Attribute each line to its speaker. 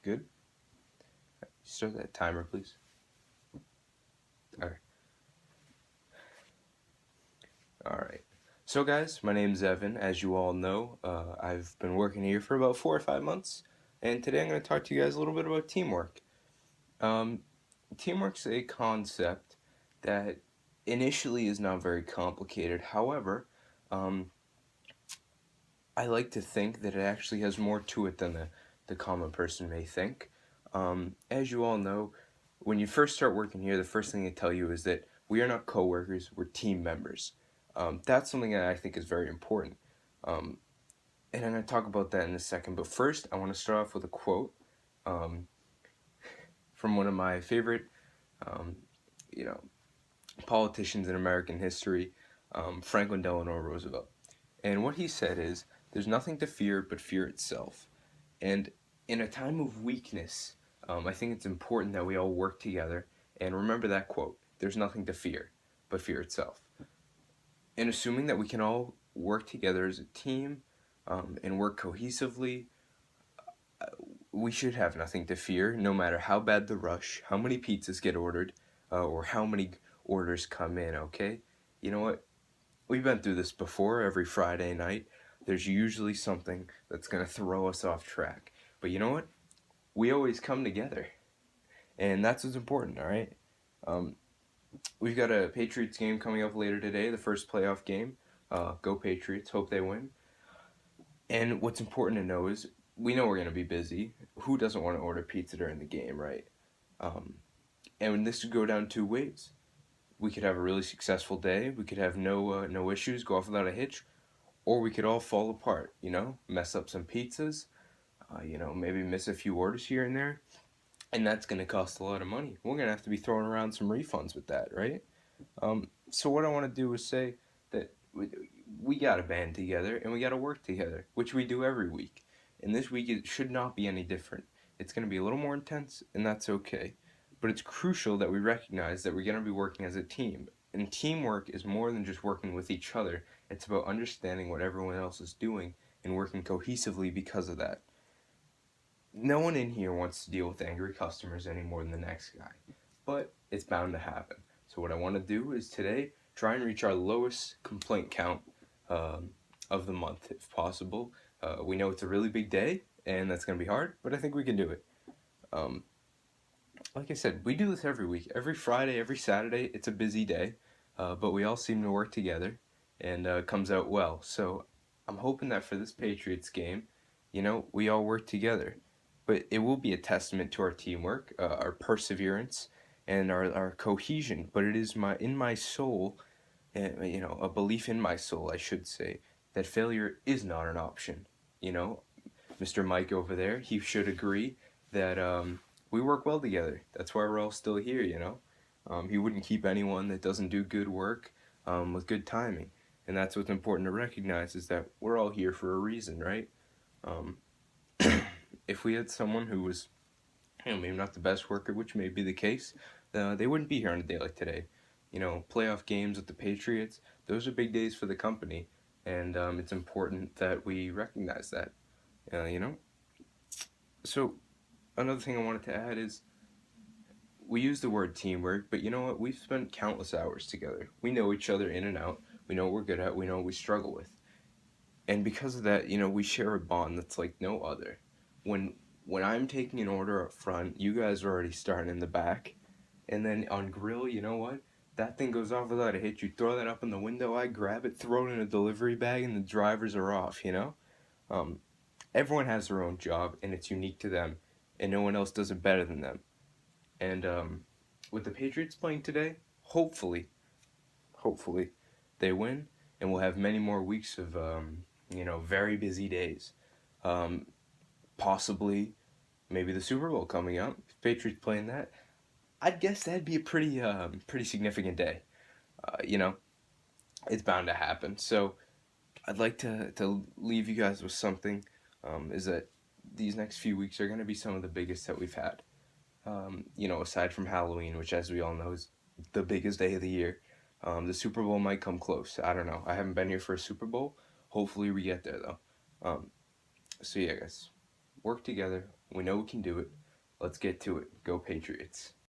Speaker 1: Good. Start that timer, please. Okay. All right. So, guys, my name's Evan. As you all know, I've been working here for about 4 or 5 months, and today I'm going to talk to you guys a little bit about teamwork. Um, Teamwork's a concept that initially is not very complicated. However, um, I like to think that it actually has more to it than the common person may think. As you all know, when you first start working here, the first thing they tell you is that we are not coworkers, we're team members. That's something that I think is very important. Um, and I'm going to talk about that in a second. But first, I want to start off with a quote um, from one of my favorite, um, you know, politicians in American history, Franklin Delano Roosevelt. And what he said is, "There's nothing to fear but fear itself." And in a time of weakness, I think it's important that we all work together and remember that quote: "There's nothing to fear but fear itself." And assuming that we can all work together as a team and work cohesively, we should have nothing to fear, no matter how bad the rush, how many pizzas get ordered, or how many orders come in, okay? You know what? We've been through this before. Every Friday night, there's usually something that's going to throw us off track. But you know what? We always come together. And that's what's important, all right? Um, we've got a Patriots game coming up later today, the first playoff game. Go Patriots. Hope they win. And what's important to know is we know we're going to be busy. Who doesn't want to order pizza during the game, right? Um, and this could go down two ways. We could have a really successful day. We could have no issues, go off without a hitch, or we could all fall apart. Mess up some pizzas. Maybe miss a few orders here and there, and that's going to cost a lot of money. We're going to have to be throwing around some refunds with that, right? So what I want to do is say that we got to band together and we got to work together, which we do every week. And this week it should not be any different. It's going to be a little more intense, and that's okay. But it's crucial that we recognize that we're going to be working as a team. And teamwork is more than just working with each other. It's about understanding what everyone else is doing and working cohesively because of that. No one in here wants to deal with angry customers any more than the next guy, but it's bound to happen. So what I want to do is today try and reach our lowest complaint count um, of the month if possible. We know it's a really big day and that's going to be hard, but I think we can do it. Um, like I said, we do this every week, every Friday, every Saturday. It's a busy day, but we all seem to work together and it comes out well. So I'm hoping that for this Patriots game, we all work together. But it will be a testament to our teamwork, our perseverance, and our cohesion. But it is in my soul, a belief in my soul, I should say, that failure is not an option. You know, Mr. Mike over there, he should agree that we work well together. That's why we're all still here. He wouldn't keep anyone that doesn't do good work with good timing. And that's what's important to recognize is that we're all here for a reason, right? Um, if we had someone who was, maybe not the best worker, which may be the case, they wouldn't be here on a day like today. Playoff games with the Patriots, those are big days for the company, and it's important that we recognize that. Uh, you know. So another thing I wanted to add is we use the word teamwork, but you know what? We've spent countless hours together. We know each other in and out. We know what we're good at. We know what we struggle with. And because of that, we share a bond that's like no other. When when I'm taking an order up front, you guys are already starting in the back. And then on grill, you know what? That thing goes off without a hitch. You throw that up in the window, I grab it, throw it in a delivery bag, and the drivers are off. Um, Everyone has their own job, and it's unique to them, and no one else does it better than them. And with the Patriots playing today, hopefully, they win, and we'll have many more weeks of very busy days. Um, Possibly, maybe the Super Bowl coming up. If Patriots playing that, I'd guess that'd be a pretty significant day. You know, it's bound to happen. So I'd like to leave you guys with something. Is that these next few weeks are going to be some of the biggest that we've had. Aside from Halloween, which, as we all know, is the biggest day of the year. The Super Bowl might come close. I don't know. I haven't been here for a Super Bowl. Hopefully, we get there though. So yeah, guys. work together. We know we can do it. Let's get to it. Go Patriots.